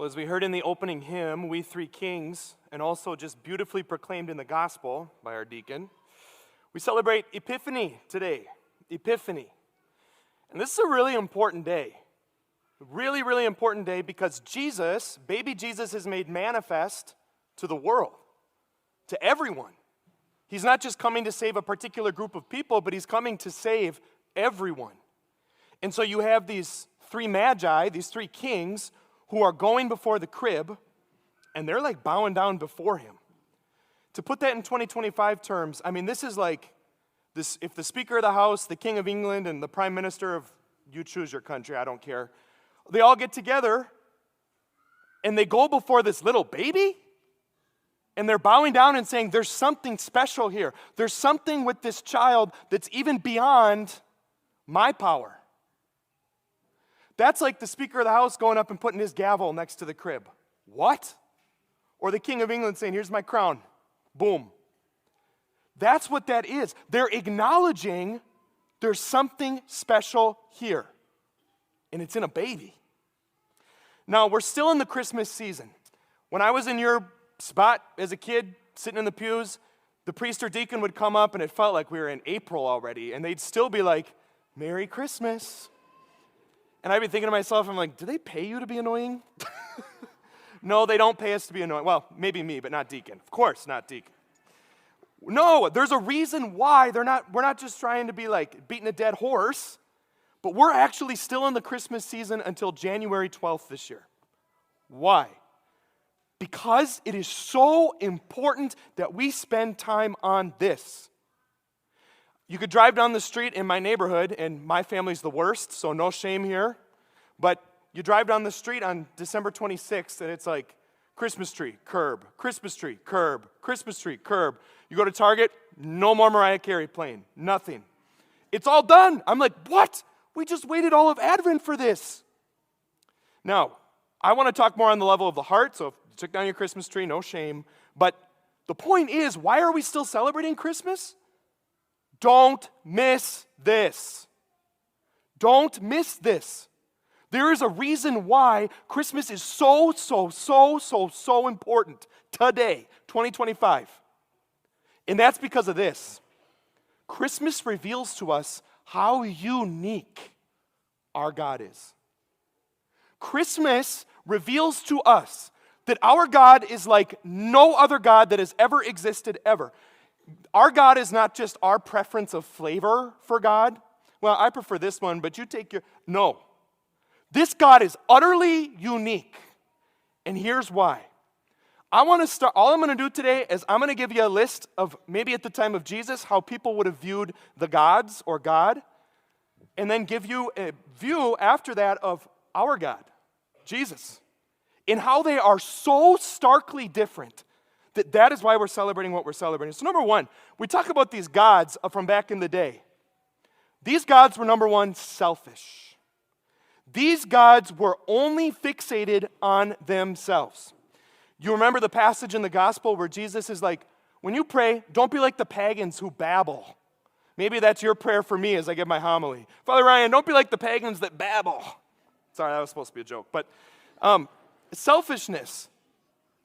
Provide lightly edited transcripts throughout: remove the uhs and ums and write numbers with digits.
Well, as we heard in the opening hymn, We Three Kings, and also just beautifully proclaimed in the gospel by our deacon, we celebrate Epiphany today. Epiphany. And this is a really important day. Really, really important day because Jesus, baby Jesus, is made manifest to the world, to everyone. He's not just coming to save a particular group of people, but he's coming to save everyone. And so you have these three magi, these three kings, who are going before the crib, and they're like bowing down before him. To put that in 2025 terms, I mean, this is like this: if the Speaker of the House, the King of England, and the Prime Minister of, you choose your country, I don't care, they all get together, and they go before this little baby, and they're bowing down and saying, there's something special here. There's something with this child that's even beyond my power. That's like the Speaker of the House going up and putting his gavel next to the crib. What? Or the King of England saying, here's my crown. Boom. That's what that is. They're acknowledging there's something special here. And it's in a baby. Now, we're still in the Christmas season. When I was in your spot as a kid, sitting in the pews, the priest or deacon would come up and it felt like we were in April already. And they'd still be like, Merry Christmas. And I'd be thinking to myself, I'm like, do they pay you to be annoying? No, they don't pay us to be annoying. Well, maybe me, but not deacon. Of course, not deacon. No, there's a reason why we're not just trying to be like beating a dead horse, but we're actually still in the Christmas season until January 12th this year. Why? Because it is so important that we spend time on this. You could drive down the street in my neighborhood, and my family's the worst, so no shame here. But you drive down the street on December 26th, and it's like Christmas tree, curb, Christmas tree, curb, Christmas tree, curb. You go to Target, no more Mariah Carey playing, nothing. It's all done. I'm like, what? We just waited all of Advent for this. Now, I want to talk more on the level of the heart, so if you took down your Christmas tree, no shame. But the point is, why are we still celebrating Christmas? Don't miss this. Don't miss this. There is a reason why Christmas is so important today, 2025. And that's because of this. Christmas reveals to us how unique our God is. Christmas reveals to us that our God is like no other God that has ever existed ever. Our God is not just our preference of flavor for God. Well, I prefer this one, but you take your... No. This God is utterly unique. And here's why. All I'm going to do today is I'm going to give you a list of, maybe at the time of Jesus, how people would have viewed the gods or God, and then give you a view after that of our God, Jesus, and how they are so starkly different that is why we're celebrating what we're celebrating. So number one, we talk about these gods from back in the day. These gods were, number one, selfish. These gods were only fixated on themselves. You remember the passage in the gospel where Jesus is like, when you pray, don't be like the pagans who babble. Maybe that's your prayer for me as I give my homily. Father Ryan, don't be like the pagans that babble. Sorry, that was supposed to be a joke. But selfishness.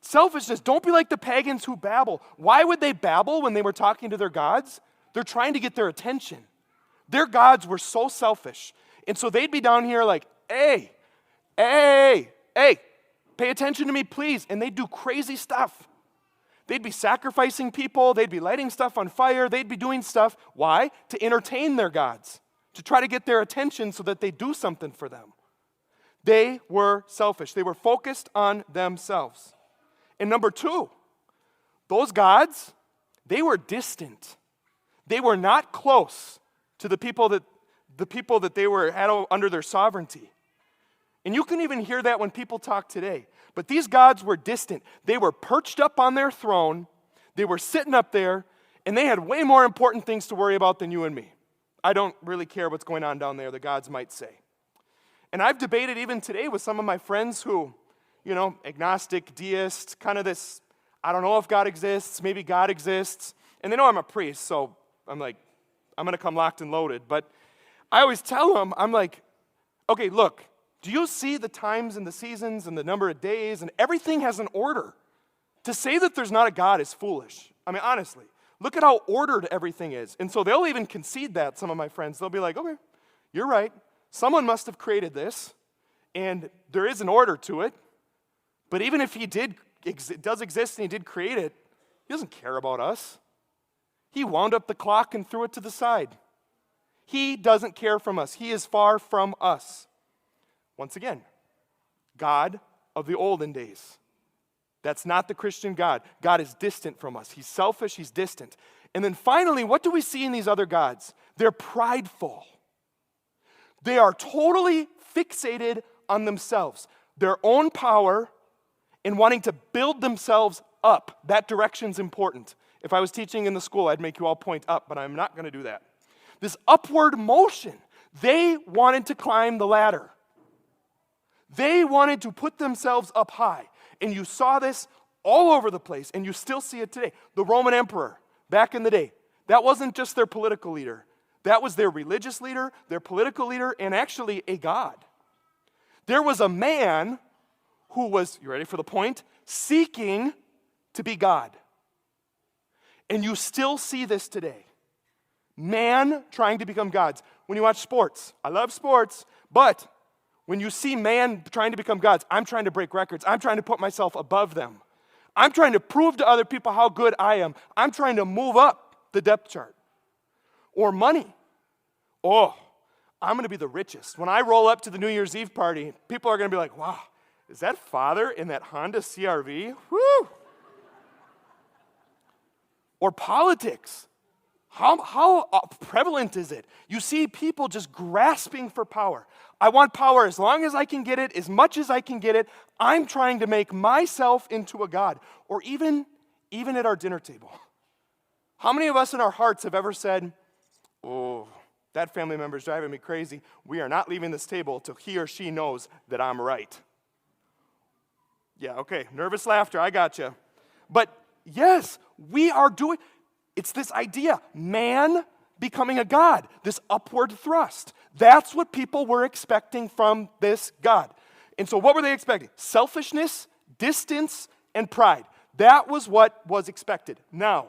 Selfishness. Don't be like the pagans who babble. Why would they babble when they were talking to their gods? They're trying to get their attention. Their gods were so selfish. And so they'd be down here like, hey, pay attention to me, please. And they'd do crazy stuff. They'd be sacrificing people. They'd be lighting stuff on fire. They'd be doing stuff. Why? To entertain their gods, to try to get their attention so that they do something for them. They were selfish. They were focused on themselves. And number two, those gods, they were distant. They were not close to the people that they had under their sovereignty. And you can even hear that when people talk today. But these gods were distant. They were perched up on their throne. They were sitting up there, and they had way more important things to worry about than you and me. I don't really care what's going on down there, the gods might say. And I've debated even today with some of my friends who, agnostic, deist, kind of this, I don't know if God exists, maybe God exists. And they know I'm a priest, so I'm like, I'm going to come locked and loaded. But I always tell them, I'm like, okay, look, Do you see the times and the seasons and the number of days and everything has an order? To say that there's not a God is foolish. I mean, honestly, look at how ordered everything is. And so they'll even concede that, some of my friends. They'll be like, okay, you're right. Someone must have created this, and there is an order to it. But even if he does exist and he did create it, he doesn't care about us. He wound up the clock and threw it to the side. He doesn't care from us. He is far from us. Once again, God of the olden days. That's not the Christian God. God is distant from us. He's selfish, he's distant. And then finally, what do we see in these other gods? They're prideful. They are totally fixated on themselves, their own power, and wanting to build themselves up. That direction's important. If I was teaching in the school, I'd make you all point up, but I'm not going to do that. This upward motion, they wanted to climb the ladder. They wanted to put themselves up high. And you saw this all over the place, and you still see it today. The Roman emperor, back in the day, that wasn't just their political leader. That was their religious leader, their political leader, and actually a god. There was a man who was, you ready for the point, seeking to be God. And you still see this today. Man trying to become gods. When you watch sports, I love sports, but when you see man trying to become gods, I'm trying to break records. I'm trying to put myself above them. I'm trying to prove to other people how good I am. I'm trying to move up the depth chart. Or money. Oh, I'm going to be the richest. When I roll up to the New Year's Eve party, people are going to be like, wow, is that Father in that Honda CR-V? Woo! Or politics. How prevalent is it? You see people just grasping for power. I want power as long as I can get it, as much as I can get it. I'm trying to make myself into a god. Or even at our dinner table. How many of us in our hearts have ever said, oh, that family member is driving me crazy. We are not leaving this table till he or she knows that I'm right. Yeah, okay, nervous laughter, I gotcha. But yes, we are doing, it's this idea, man becoming a god, this upward thrust. That's what people were expecting from this God. And so what were they expecting? Selfishness, distance, and pride. That was what was expected. Now,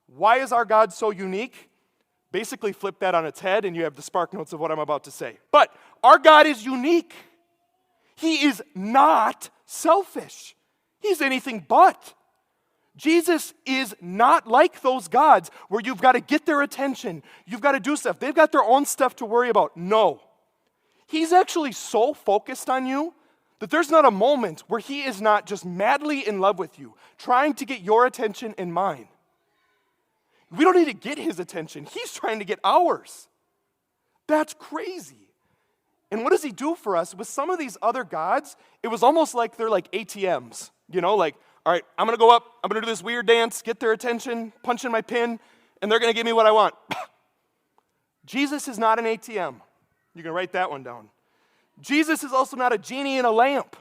why is our God so unique? Basically flip that on its head and you have the spark notes of what I'm about to say. But our God is unique. He is not selfish. He's anything but. Jesus is not like those gods where you've got to get their attention. You've got to do stuff. They've got their own stuff to worry about. No. He's actually so focused on you that there's not a moment where he is not just madly in love with you, trying to get your attention and mine. We don't need to get his attention. He's trying to get ours. That's crazy. And what does he do for us? With some of these other gods, it was almost like they're like ATMs. You know, like, all right, I'm going to go up, I'm going to do this weird dance, get their attention, punch in my pin, and they're going to give me what I want. Jesus is not an ATM. You can write that one down. Jesus is also not a genie in a lamp.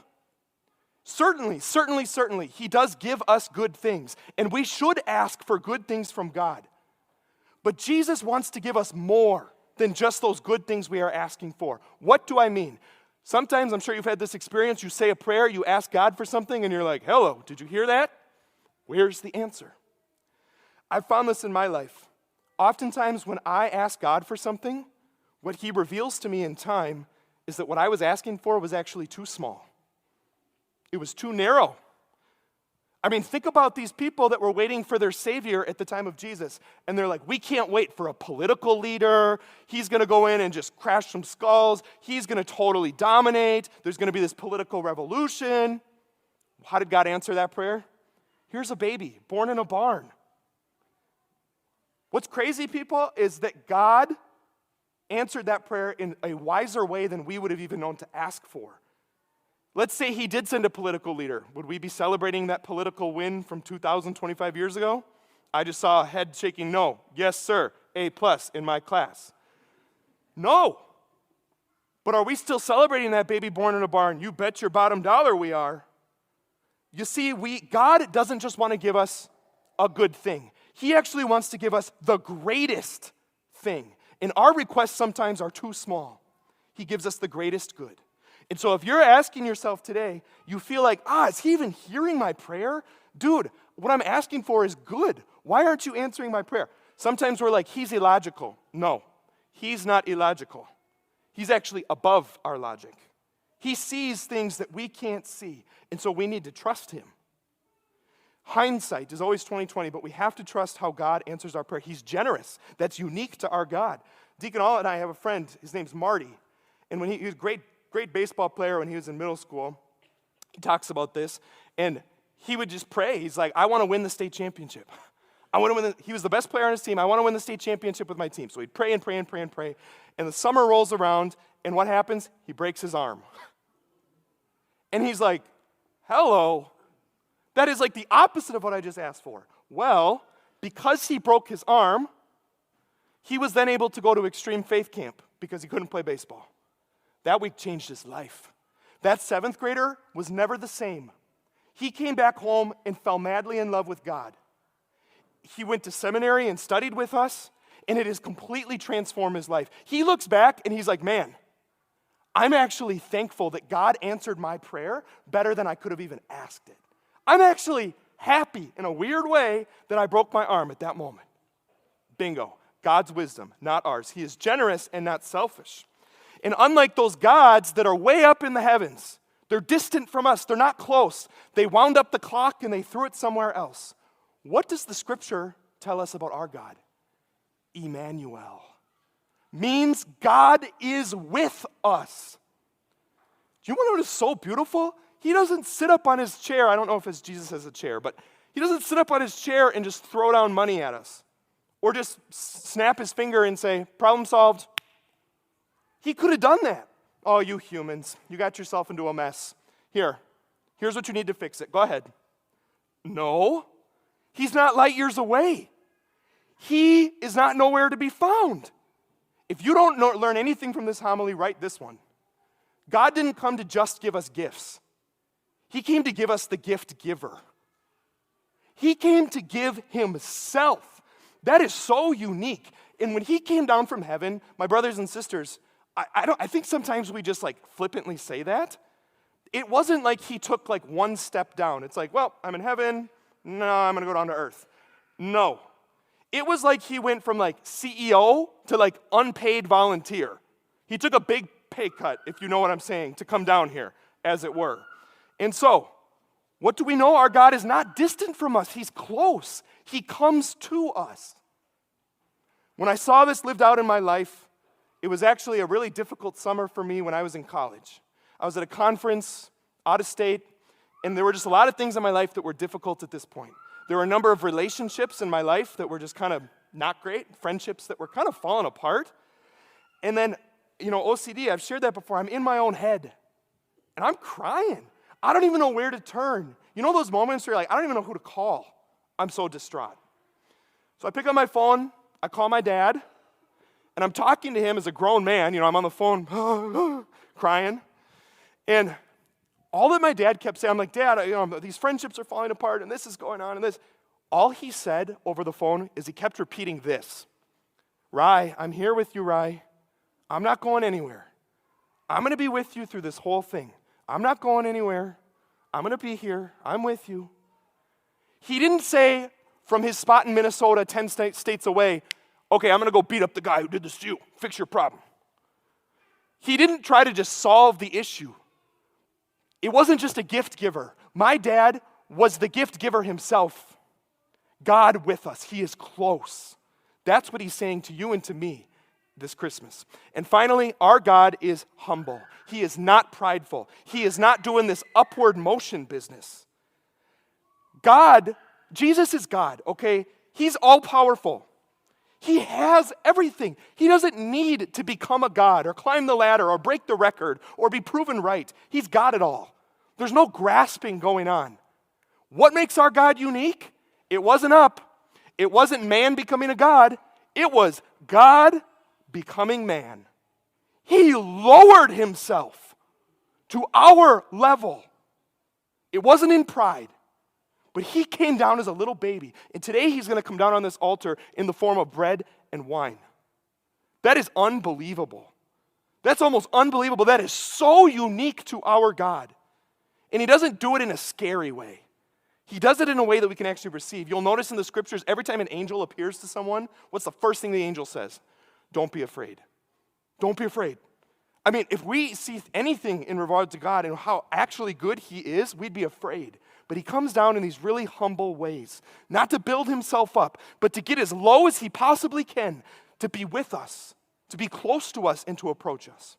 Certainly, he does give us good things, and we should ask for good things from God. But Jesus wants to give us more than just those good things we are asking for. What do I mean? Sometimes, I'm sure you've had this experience, you say a prayer, you ask God for something, and you're like, hello, did you hear that? Where's the answer? I've found this in my life. Oftentimes, when I ask God for something, what he reveals to me in time is that what I was asking for was actually too small. It was too narrow. I mean, think about these people that were waiting for their Savior at the time of Jesus. And they're like, we can't wait for a political leader. He's going to go in and just crash some skulls. He's going to totally dominate. There's going to be this political revolution. How did God answer that prayer? Here's a baby born in a barn. What's crazy, people, is that God answered that prayer in a wiser way than we would have even known to ask for. Let's say he did send a political leader. Would we be celebrating that political win from 2,025 years ago? I just saw a head shaking no. Yes, sir. A+ in my class. No. But are we still celebrating that baby born in a barn? You bet your bottom dollar we are. You see, God doesn't just want to give us a good thing. He actually wants to give us the greatest thing. And our requests sometimes are too small. He gives us the greatest good. And so if you're asking yourself today, you feel like, is he even hearing my prayer? Dude, what I'm asking for is good. Why aren't you answering my prayer? Sometimes we're like, he's illogical. No, he's not illogical. He's actually above our logic. He sees things that we can't see, and so we need to trust him. Hindsight is always 20/20, but we have to trust how God answers our prayer. He's generous. That's unique to our God. Deacon All and I have a friend, his name's Marty, and when he was a great baseball player when he was in middle school, he talks about this, and he would just pray. He's like, I want to win the state championship. He was the best player on his team. I want to win the state championship with my team. So he'd pray and pray and pray and pray, and the summer rolls around, and what happens? He breaks his arm. And he's like, hello. That is like the opposite of what I just asked for. Well, because he broke his arm, he was then able to go to extreme faith camp because he couldn't play baseball. That week changed his life. That 7th grader was never the same. He came back home and fell madly in love with God. He went to seminary and studied with us, and it has completely transformed his life. He looks back and he's like, man, I'm actually thankful that God answered my prayer better than I could have even asked it. I'm actually happy in a weird way that I broke my arm at that moment. Bingo. God's wisdom, not ours. He is generous and not selfish. And unlike those gods that are way up in the heavens, they're distant from us. They're not close. They wound up the clock and they threw it somewhere else. What does the scripture tell us about our God? Emmanuel. Means God is with us. Do you want to know what is so beautiful? He doesn't sit up on his chair. I don't know if Jesus has a chair, but he doesn't sit up on his chair and just throw down money at us. Or just snap his finger and say, problem solved. He could have done that. Oh, you humans, you got yourself into a mess. Here's what you need to fix it. Go ahead. No, he's not light years away. He is not nowhere to be found. If you don't learn anything from this homily, write this one. God didn't come to just give us gifts. He came to give us the gift giver. He came to give himself. That is so unique. And when he came down from heaven, my brothers and sisters, I think sometimes we just like flippantly say that. It wasn't like he took like one step down. It's like, well, I'm in heaven. No, I'm going to go down to earth. No. It was like he went from like CEO to like unpaid volunteer. He took a big pay cut, if you know what I'm saying, to come down here, as it were. And so, what do we know? Our God is not distant from us. He's close. He comes to us. When I saw this lived out in my life, it was actually a really difficult summer for me when I was in college. I was at a conference out of state, and there were just a lot of things in my life that were difficult at this point. There were a number of relationships in my life that were just kind of not great, friendships that were kind of falling apart. And then, OCD, I've shared that before, I'm in my own head, and I'm crying. I don't even know where to turn. You know those moments where you're like, I don't even know who to call. I'm so distraught. So I pick up my phone, I call my dad, and I'm talking to him as a grown man. I'm on the phone, crying. And all that my dad kept saying, I'm like, Dad, these friendships are falling apart, and this is going on, and this. All he said over the phone is he kept repeating this. Rye, I'm here with you, Rye. I'm not going anywhere. I'm going to be with you through this whole thing. I'm not going anywhere. I'm going to be here. I'm with you. He didn't say from his spot in Minnesota, 10 states away, okay, I'm going to go beat up the guy who did this to you. Fix your problem. He didn't try to just solve the issue. It wasn't just a gift giver. My dad was the gift giver himself. God with us. He is close. That's what he's saying to you and to me this Christmas. And finally, our God is humble. He is not prideful. He is not doing this upward motion business. God, Jesus is God, okay? He's all-powerful. He has everything. He doesn't need to become a god or climb the ladder or break the record or be proven right. He's got it all. There's no grasping going on. What makes our God unique? It wasn't up. It wasn't man becoming a god. It was God becoming man. He lowered himself to our level. It wasn't in pride, but he came down as a little baby. And today he's going to come down on this altar in the form of bread and wine. That is unbelievable. That's almost unbelievable. That is so unique to our God. And he doesn't do it in a scary way. He does it in a way that we can actually receive. You'll notice in the scriptures, every time an angel appears to someone, what's the first thing the angel says? Don't be afraid. Don't be afraid. I mean, if we see anything in regard to God and how actually good he is, we'd be afraid. But he comes down in these really humble ways, not to build himself up, but to get as low as he possibly can, to be with us, to be close to us, and to approach us.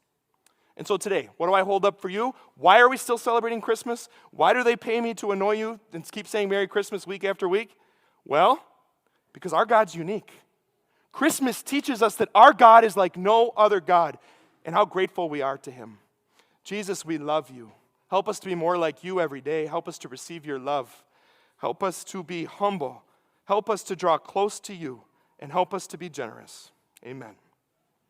And so today, what do I hold up for you? Why are we still celebrating Christmas? Why do they pay me to annoy you and keep saying Merry Christmas week after week? Well, because our God's unique. Christmas teaches us that our God is like no other God, and how grateful we are to him. Jesus, we love you. Help us to be more like you every day. Help us to receive your love. Help us to be humble. Help us to draw close to you, and help us to be generous. Amen.